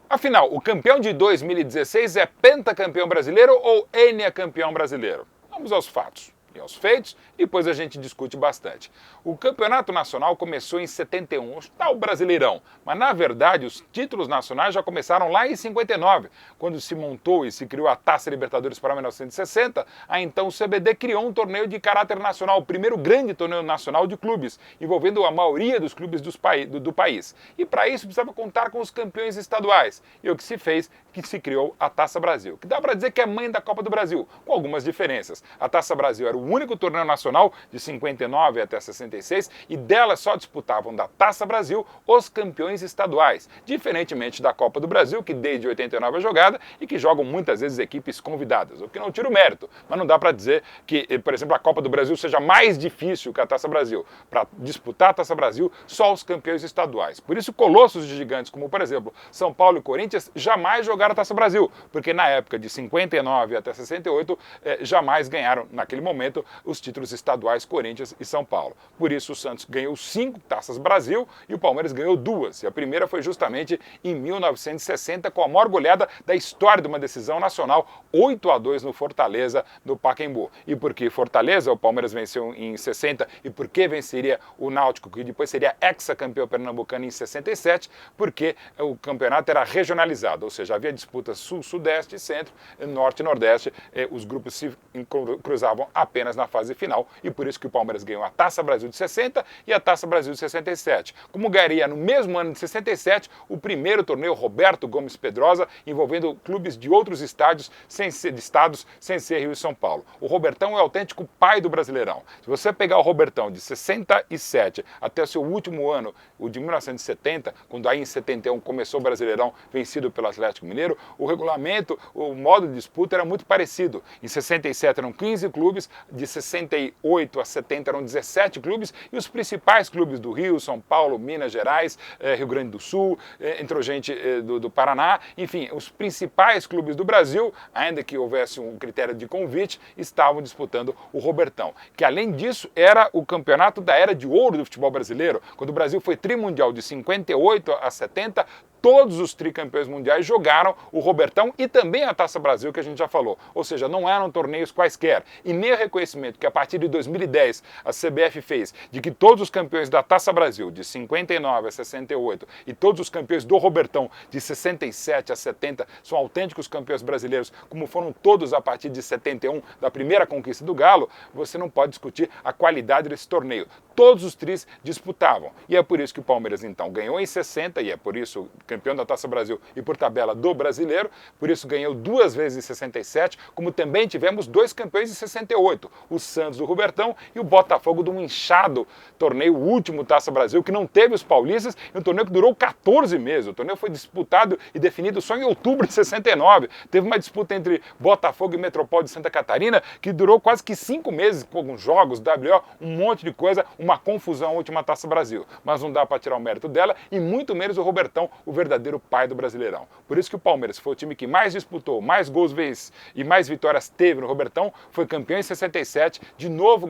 Afinal, o campeão de 2016 é pentacampeão brasileiro ou campeão brasileiro? Vamos aos fatos e aos feitos, e depois a gente discute bastante. O campeonato nacional começou em 71, o tal Brasileirão, mas na verdade os títulos nacionais já começaram lá em 59, quando se montou e se criou a Taça Libertadores para 1960, a então o CBD criou um torneio de caráter nacional, o primeiro grande torneio nacional de clubes, envolvendo a maioria dos clubes do país. E para isso precisava contar com os campeões estaduais, e o que se fez, que se criou a Taça Brasil, que dá para dizer que é mãe da Copa do Brasil, com algumas diferenças. A Taça Brasil era o único torneio nacional de 59 até 66 e dela só disputavam da Taça Brasil os campeões estaduais, diferentemente da Copa do Brasil, que desde 89 é jogada e que jogam muitas vezes equipes convidadas, o que não tira o mérito, mas não dá para dizer que, por exemplo, a Copa do Brasil seja mais difícil que a Taça Brasil. Para disputar a Taça Brasil, só os campeões estaduais. Por isso, colossos de gigantes como, por exemplo, São Paulo e Corinthians jamais jogaram a Taça Brasil, porque na época de 59 até 68 jamais ganharam, naquele momento, os títulos estaduais Corinthians e São Paulo. Por isso o Santos ganhou 5 Taças Brasil e o Palmeiras ganhou 2. E a primeira foi justamente em 1960, com a maior goleada da história de uma decisão nacional, 8-2 no Fortaleza, no Pacaembu. E por que Fortaleza? O Palmeiras venceu em 60 e por que venceria o Náutico, que depois seria hexacampeão pernambucano em 67? Porque o campeonato era regionalizado, ou seja, havia disputas sul, sudeste, centro, norte e nordeste. Os grupos se cruzavam apenas na fase final e por isso que o Palmeiras ganhou a Taça Brasil de 60 e a Taça Brasil de 67. Como ganharia no mesmo ano de 67 o primeiro torneio Roberto Gomes Pedrosa, envolvendo clubes de outros estados sem ser Rio e São Paulo. O Robertão é o autêntico pai do Brasileirão. Se você pegar o Robertão de 67 até o seu último ano, o de 1970, quando aí em 71 começou o Brasileirão vencido pelo Atlético Mineiro, o regulamento, o modo de disputa era muito parecido. Em 67 eram 15 clubes, de 68 a 70 eram 17 clubes e os principais clubes do Rio, São Paulo, Minas Gerais, Rio Grande do Sul, entrou gente do Paraná, enfim, os principais clubes do Brasil, ainda que houvesse um critério de convite, estavam disputando o Robertão, que além disso era o campeonato da era de ouro do futebol brasileiro, quando o Brasil foi trimundial de 58 a 70, todos os tricampeões mundiais jogaram o Robertão e também a Taça Brasil, que a gente já falou. Ou seja, não eram torneios quaisquer. E nem o reconhecimento que a partir de 2010 a CBF fez de que todos os campeões da Taça Brasil, de 59 a 68, e todos os campeões do Robertão, de 67 a 70, são autênticos campeões brasileiros, como foram todos a partir de 71, da primeira conquista do Galo, você não pode discutir a qualidade desse torneio. Todos os tris disputavam. E é por isso que o Palmeiras, então, ganhou em 60, e é por isso campeão da Taça Brasil e por tabela do Brasileiro, por isso ganhou 2 vezes em 67, como também tivemos 2 campeões em 68, o Santos do Robertão e o Botafogo do inchado torneio, o último Taça Brasil, que não teve os paulistas, e um torneio que durou 14 meses. O torneio foi disputado e definido só em outubro de 69. Teve uma disputa entre Botafogo e Metropol de Santa Catarina, que durou quase que 5 meses, com alguns jogos, WO, um monte de coisa, uma confusão a última Taça Brasil. Mas não dá para tirar o mérito dela, e muito menos o Robertão, o verdadeiro pai do Brasileirão. Por isso que o Palmeiras foi o time que mais disputou, mais gols fez e mais vitórias teve no Robertão, foi campeão em 67, de novo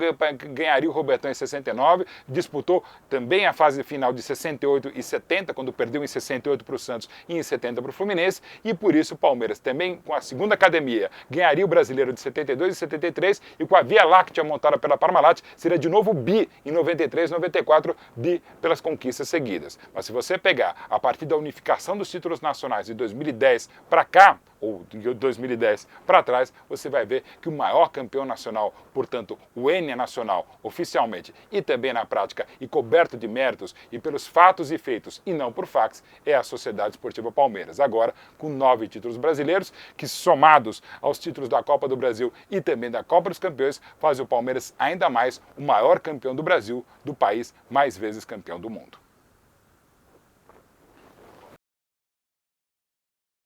ganharia o Robertão em 69, disputou também a fase final de 68 e 70, quando perdeu em 68 para o Santos e em 70 para o Fluminense, e por isso o Palmeiras também, com a segunda academia, ganharia o Brasileiro de 72 e 73, e com a Via Láctea montada pela Parmalat, seria de novo bi em 93 e 94, bi pelas conquistas seguidas. Mas se você pegar a partir da unificação dos títulos nacionais de 2010 para cá, ou de 2010 para trás, você vai ver que o maior campeão nacional, portanto, o nacional, oficialmente e também na prática, e coberto de méritos e pelos fatos e feitos, e não por fax, é a Sociedade Esportiva Palmeiras. Agora, com 9 títulos brasileiros, que somados aos títulos da Copa do Brasil e também da Copa dos Campeões, fazem o Palmeiras ainda mais o maior campeão do Brasil, do país mais vezes campeão do mundo.